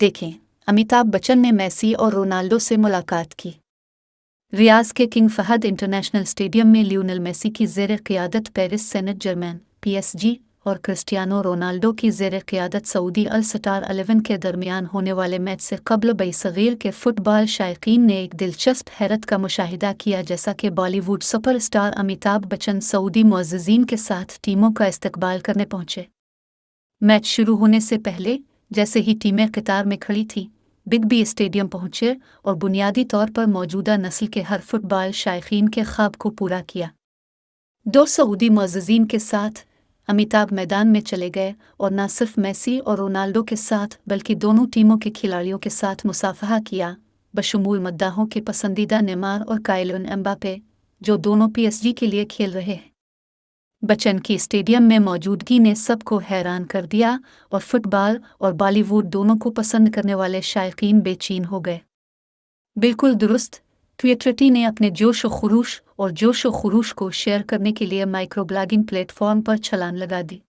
देखें, अमिताभ बच्चन ने मेसी और रोनाल्डो से मुलाकात की। रियाज के किंग फहद इंटरनेशनल स्टेडियम में लियोनेल मेसी की ज़ेर क़ियादत पेरिस सेंट जर्मैन (PSG) और क्रिस्टियानो रोनाल्डो की ज़ेर क़ियादत सऊदी अल स्टार 11 के दरमियान होने वाले मैच से कबल बईसग़ीर के फुटबॉल शायकीन ने एक दिलचस्प हैरत का मुशाहिदा किया, जैसा कि बॉलीवुड सुपरस्टार अमिताभ बच्चन सऊदी मुअज़्ज़िज़ीन के साथ टीमों का इस्तकबाल करने पहुंचे। मैच शुरू होने से पहले जैसे ही टीमें कतार में खड़ी थीं, बिग बी स्टेडियम पहुंचे और बुनियादी तौर पर मौजूदा नस्ल के हर फुटबॉल शायकीन के ख्वाब को पूरा किया। दो सऊदी मुअज़्ज़िज़ीन के साथ अमिताभ मैदान में चले गए और न सिर्फ मेसी और रोनाल्डो के साथ बल्कि दोनों टीमों के खिलाड़ियों के साथ मुसाफहा किया, बशमूल मद्दाहों के पसंदीदा नेमार और काइलिन एम्बापे, जो दोनों PSG के लिए खेल रहे हैं। बच्चन की स्टेडियम में मौजूदगी ने सबको हैरान कर दिया और फुटबॉल और बॉलीवुड दोनों को पसंद करने वाले शायकीन बेचैन हो गए। बिल्कुल दुरुस्त, ट्विटरटी ने अपने जोश व खुरूश को शेयर करने के लिए माइक्रोब्लॉगिंग प्लेटफॉर्म पर छलांग लगा दी।